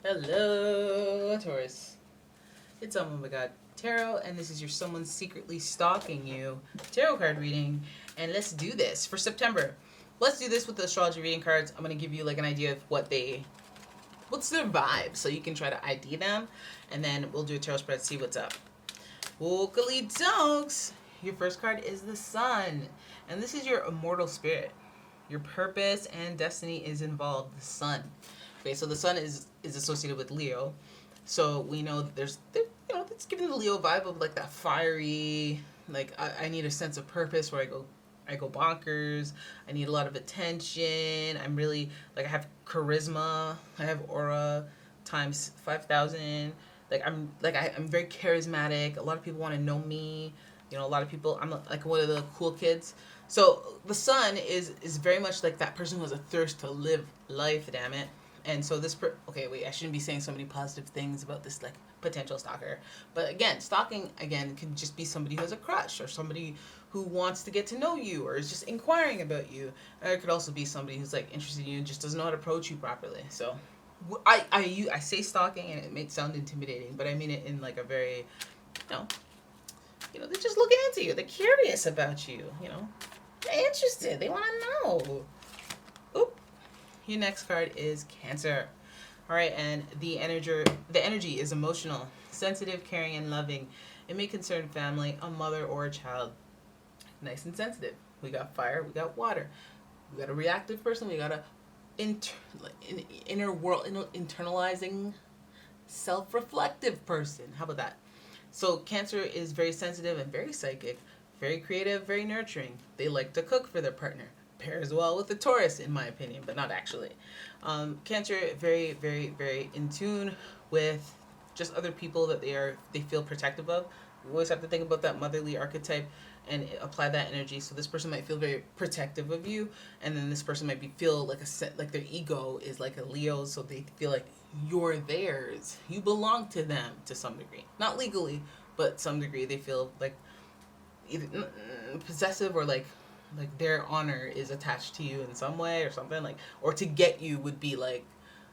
Hello, Taurus. It's umomgtarot, and this is your someone secretly stalking you tarot card reading. And let's do this for September. Let's do this with the astrology reading cards. I'm gonna give you like an idea of what's their vibe, so you can try to ID them, and then we'll do a tarot spread, see what's up. Wookly dogs. Your first card is the Sun, and this is your immortal spirit. Your purpose and destiny is involved. The Sun. Okay, so the Sun is associated with Leo, so we know that it's giving the Leo vibe of like that fiery, like I need a sense of purpose where I go bonkers. I need a lot of attention. I'm really like I have charisma. I have aura times 5,000. I'm very charismatic. A lot of people want to know me. A lot of people. I'm like one of the cool kids. So the Sun is very much like that person who has a thirst to live life. Damn it. And so okay, wait, I shouldn't be saying so many positive things about this like potential stalker. But again, stalking again can just be somebody who has a crush or somebody who wants to get to know you or is just inquiring about you. Or it could also be somebody who's like interested in you and just doesn't know how to approach you properly. So I say stalking and it may sound intimidating, but I mean it in like a very, they're just looking into you. They're curious about you, They're interested. They want to know. Oop. Your next card is Cancer. All right, and the energy is emotional, sensitive, caring, and loving. It may concern family, a mother, or a child. Nice and sensitive. We got fire, we got water. We got a reactive person, we got a inner world, internalizing, self-reflective person. How about that? So Cancer is very sensitive and very psychic, very creative, very nurturing. They like to cook for their partner. Pairs well with the Taurus, in my opinion, but not actually. Cancer, very, very, very in tune with just other people that they feel protective of. We always have to think about that motherly archetype and apply that energy. So this person might feel very protective of you, and then this person might feel like their ego is like a Leo, so they feel like you're theirs. You belong to them to some degree, not legally, but some degree. They feel like either possessive or like their honor is attached to you in some way or something, like, or to get you would be like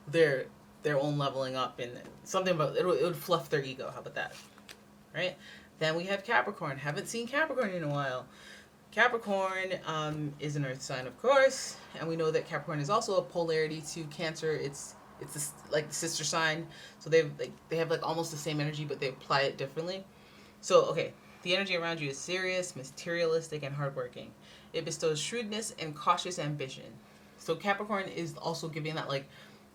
their own leveling up, and something about it would fluff their ego. How about that? Right? Then we have Capricorn. Haven't seen Capricorn in a while. Capricorn is an earth sign, of course, and we know that Capricorn is also a polarity to Cancer. It's like the sister sign, so they have like almost the same energy, but they apply it differently. So okay, the energy around you is serious, materialistic, and hardworking. It bestows shrewdness and cautious ambition. So Capricorn is also giving that like,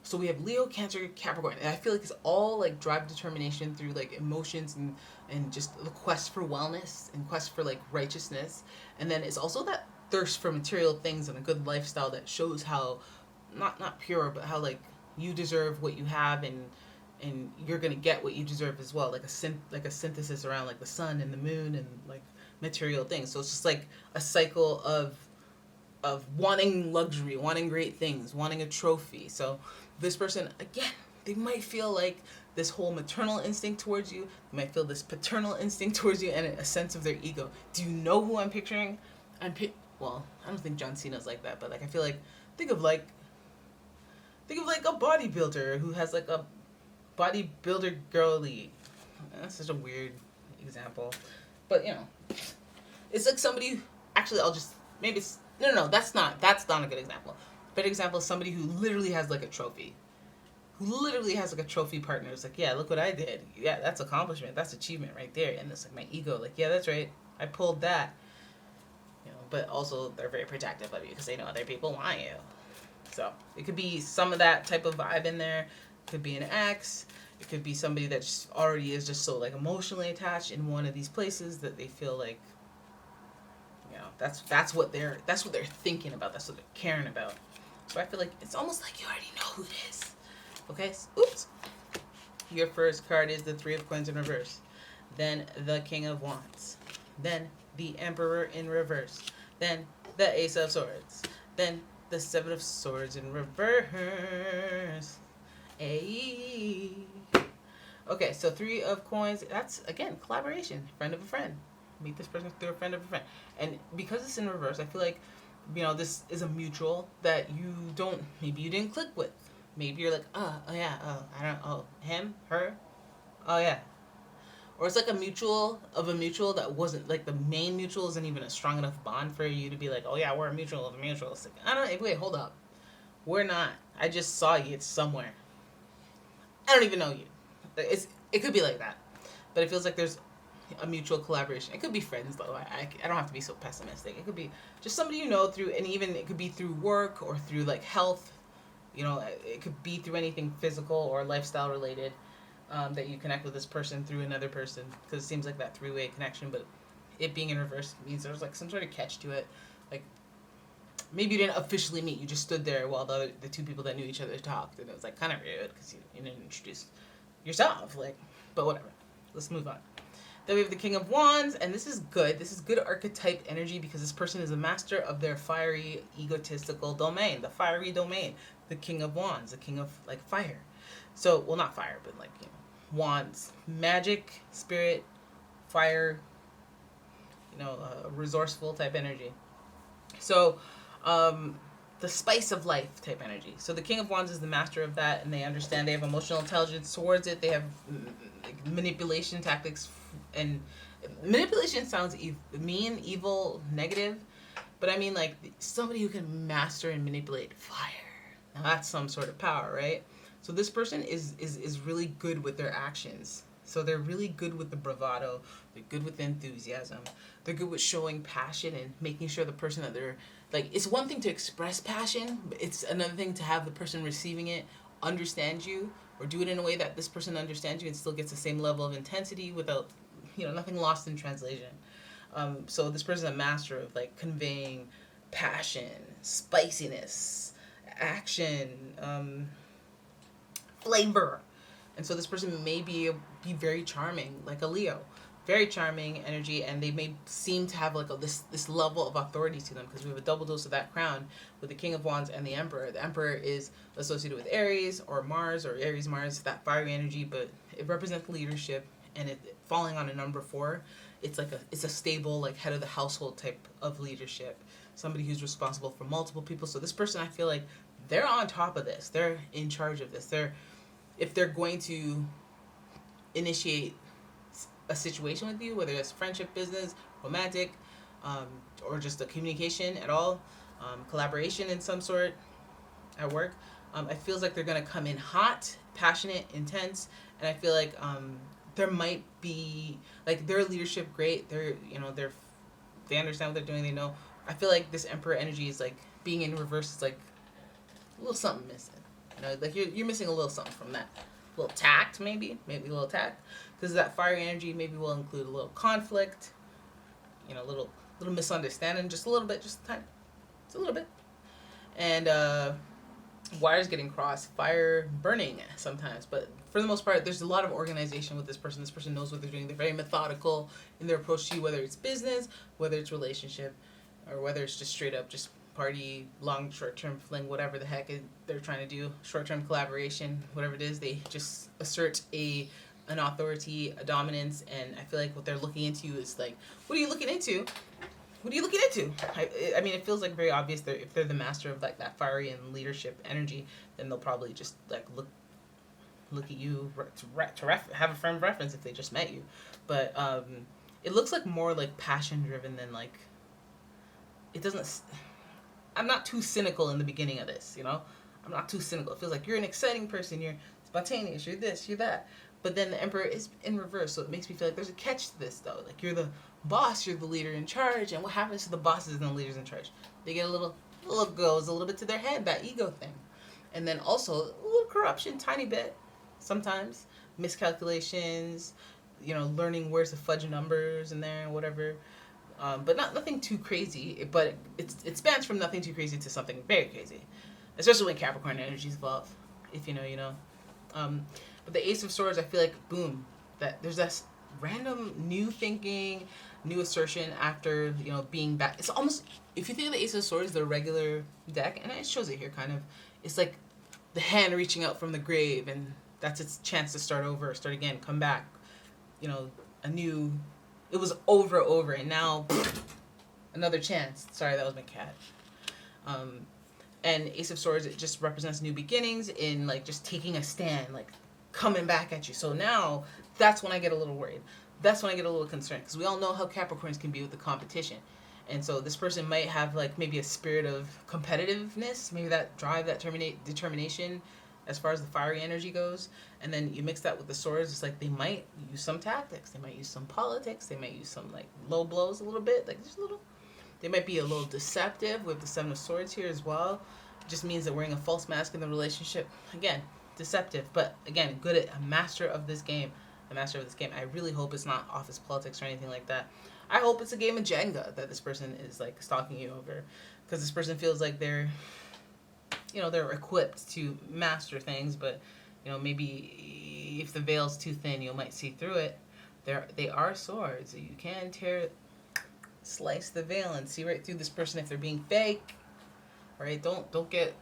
so we have Leo, Cancer, Capricorn, and I feel like it's all like drive, determination through like emotions and just the quest for wellness and quest for like righteousness. And then it's also that thirst for material things and a good lifestyle that shows how not pure, but how like you deserve what you have, and you're gonna get what you deserve as well, like a synthesis around like the sun and the moon and like material things. So it's just like a cycle of wanting luxury, wanting great things, wanting a trophy. So this person, again, they might feel like this whole maternal instinct towards you. They might feel this paternal instinct towards you, and a sense of their ego. Do you know who I'm picturing? Well, I don't think John Cena's like that, but like I feel like think of like a bodybuilder who has like a bodybuilder girly. That's such a weird example, but it's like somebody. Actually, I'll just maybe it's no. That's not a good example. Better example is somebody who literally has like a trophy, partner. It's like, yeah, look what I did. Yeah, that's accomplishment. That's achievement right there. And it's like my ego, like, yeah, that's right. I pulled that. But also they're very protective of you because they know other people want you. So it could be some of that type of vibe in there. It could be an ex. It could be somebody that just already is just so like emotionally attached in one of these places that they feel like, that's what they're thinking about. That's what they're caring about. So I feel like it's almost like you already know who it is. Okay. Oops. Your first card is the Three of Coins in reverse. Then the King of Wands. Then the Emperor in reverse. Then the Ace of Swords. Then the Seven of Swords in reverse. Ay. Okay, so Three of Coins, that's, again, collaboration. Friend of a friend. Meet this person through a friend of a friend. And because it's in reverse, I feel like, this is a mutual that maybe you didn't click with. maybe you're like, oh yeah, I don't, him, her, oh yeah. Or it's like a mutual that wasn't, like, the main mutual isn't even a strong enough bond for you to be like, oh yeah, we're a mutual of a mutual. It's like, I don't, wait, hold up. We're not. I just saw you. It's somewhere. I don't even know you. It could be like that. But it feels like there's a mutual collaboration. It could be friends, though. I don't have to be so pessimistic. It could be just somebody you know through, and even it could be through work or through, like, health. You know, it could be through anything physical or lifestyle related, that you connect with this person through another person. Because it seems like that three-way connection, but it being in reverse means there's, like, some sort of catch to it. Like, maybe you didn't officially meet. You just stood there while the two people that knew each other talked. And it was, like, kind of rude because you didn't introduce yourself. Like, but whatever. Let's move on. Then we have the King of Wands, and this is good. This is good archetype energy because this person is a master of their fiery, egotistical domain, the fiery domain, the King of Wands, the King of, like, fire. So, well, not fire, but, like, you know, wands, magic, spirit, fire, you know, resourceful type energy. So, the spice of life type energy. So the King of Wands is the master of that, and they understand. They have emotional intelligence towards it. They have, like, manipulation tactics, and manipulation sounds mean, evil, negative, but I mean, like, somebody who can master and manipulate fire. Now that's some sort of power, right? So this person is really good with their actions. So they're really good with the bravado. They're good with the enthusiasm. They're good with showing passion and making sure the person that they're, like, it's one thing to express passion, but it's another thing to have the person receiving it understand you, or do it in a way that this person understands you and still gets the same level of intensity without, you know, nothing lost in translation. So this person is a master of, like, conveying passion, spiciness, action, flavor. And so this person may be very charming, like a Leo. Very charming energy, and they may seem to have, like, this level of authority to them, because we have a double dose of that crown with the King of Wands and the Emperor. The Emperor is associated with Aries or Mars, or Aries Mars, that fiery energy, but it represents leadership, and it falling on a number 4, it's like it's a stable, like, head of the household type of leadership, somebody who's responsible for multiple people. So this person, I feel like they're on top of this. They're in charge of this. If they're going to initiate a situation with you, whether it's friendship, business, romantic, or just a communication at all, collaboration in some sort at work, it feels like they're going to come in hot, passionate, intense, and I feel like there might be, like, their leadership great, they understand what they're doing, they know. I feel like this Emperor energy is, like, being in reverse is, like, a little something missing. You know, like, you're missing a little something from that. A little tact, maybe a little tact, because that fiery energy maybe will include a little conflict, you know, a little misunderstanding, just a little bit, just a little bit, and wires getting crossed, fire burning sometimes, but for the most part, there's a lot of organization with this person. This person knows what they're doing. They're very methodical in their approach to you, whether it's business, whether it's relationship, or whether it's just straight up just party, long, short-term fling, whatever the heck they're trying to do, short-term collaboration, whatever it is, they just assert an authority, a dominance, and I feel like what they're looking into is, like, what are you looking into? What are you looking into? I mean, it feels like very obvious that if they're the master of, like, that fiery and leadership energy, then they'll probably just, like, look at you to have a firm reference if they just met you. But it looks like more, like, passion-driven than, like, it doesn't... I'm not too cynical in the beginning of this, you know? I'm not too cynical. It feels like you're an exciting person, you're spontaneous, you're this, you're that. But then the Emperor is in reverse, so it makes me feel like there's a catch to this, though. Like, you're the boss, you're the leader in charge, and what happens to the bosses and the leaders in charge? They get a little goes a little bit to their head, that ego thing. And then also, a little corruption, tiny bit, sometimes. Miscalculations, you know, learning where's the fudge numbers in there, whatever. But nothing too crazy, but it spans from nothing too crazy to something very crazy. Especially when Capricorn energy is involved. If you know, you know. But the Ace of Swords, I feel like, boom, that there's this random new thinking, new assertion after, you know, being back. It's almost, if you think of the Ace of Swords, the regular deck, and it shows it here kind of, it's like the hand reaching out from the grave, and that's its chance to start over, start again, come back, you know, a new... It was over, and now another chance. Sorry, that was my cat. And Ace of Swords, it just represents new beginnings in like just taking a stand, like coming back at you. So now that's when I get a little worried. That's when I get a little concerned, because we all know how Capricorns can be with the competition. And so this person might have like maybe a spirit of competitiveness, maybe that drive, that determination as far as the fiery energy goes. And then you mix that with the swords, it's like they might use some tactics, they might use some politics, they might use some like low blows a little bit, like just a little. They might be a little deceptive with the Seven of Swords here as well. It just means that wearing a false mask in the relationship. Again, deceptive, but again, good at a master of this game. A master of this game. I really hope it's not office politics or anything like that. I hope it's a game of Jenga that this person is like stalking you over, because this person feels like they're, they're equipped to master things, but maybe if the veil's too thin, you might see through it. They are swords. You can slice the veil and see right through this person if they're being fake. All right, don't get.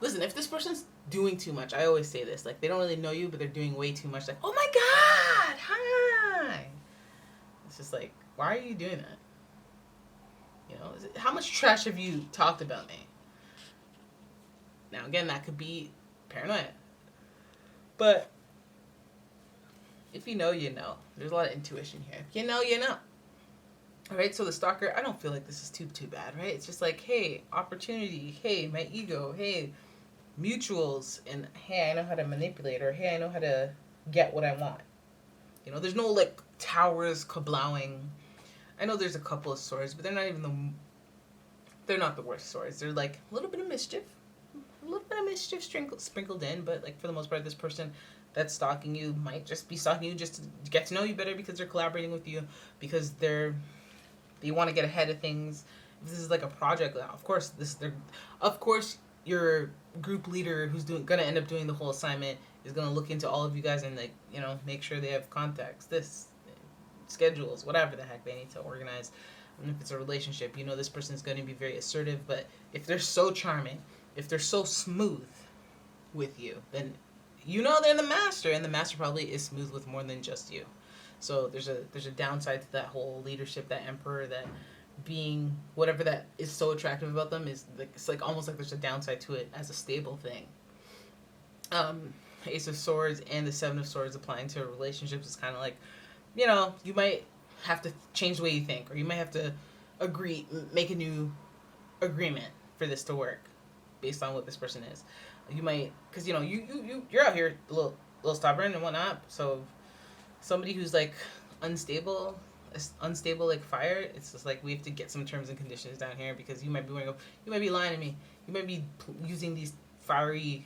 Listen, if this person's doing too much, I always say this, like they don't really know you, but they're doing way too much. Like, oh my God, hi. It's just like, why are you doing that? How much trash have you talked about me? Now, again, that could be paranoia. But if you know, you know. There's a lot of intuition here. If you know, you know. All right, so the stalker, I don't feel like this is too bad, right? It's just like, hey, opportunity. Hey, my ego. Hey, mutuals. And hey, I know how to manipulate, or hey, I know how to get what I want. There's no like Taurus kablowing. I know there's a couple of swords, but they're not the worst swords. They're like a little bit of mischief sprinkled in, but like for the most part, this person that's stalking you might just be stalking you just to get to know you better, because they're collaborating with you, because they want to get ahead of things. If this is like a project, of course your group leader who's gonna end up doing the whole assignment is gonna look into all of you guys and like make sure they have contacts, schedules, whatever the heck they need to organize. And if it's a relationship, this person's going to be very assertive, but if they're so charming, if they're so smooth with you, then they're the master, and the master probably is smooth with more than just you. So there's a downside to that whole leadership, that emperor, that being whatever that is so attractive about them is like, it's like almost like there's a downside to it as a stable thing. Ace of Swords and the Seven of Swords applying to relationships is kind of like, you might have to change the way you think, or you might have to make a new agreement for this to work based on what this person is. You might, because you're out here a little stubborn and whatnot. So somebody who's like unstable like fire, it's just like we have to get some terms and conditions down here, because you might be lying to me. You might be using these fiery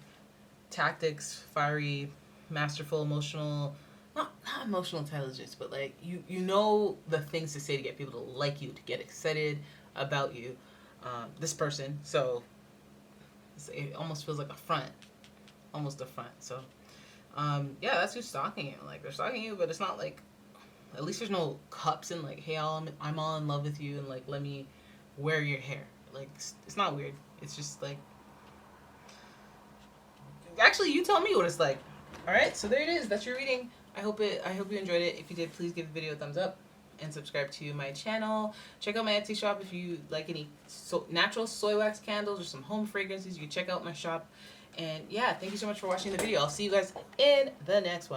tactics, fiery, masterful, emotional. Not emotional intelligence, but like you know the things to say to get people to like you, to get excited about you, this person. So it almost feels like almost a front. So yeah, that's who's stalking you. Like they're stalking you, but it's not like, at least there's no cups and like, hey, I'm all in love with you, and like let me wear your hair. Like it's not weird. It's just like, actually, you tell me what it's like. All right, so there it is. That's your reading. I hope you enjoyed it. If you did, please give the video a thumbs up and subscribe to my channel. Check out my Etsy shop if you like any natural soy wax candles or some home fragrances. You can check out my shop. And yeah, thank you so much for watching the video. I'll see you guys in the next one.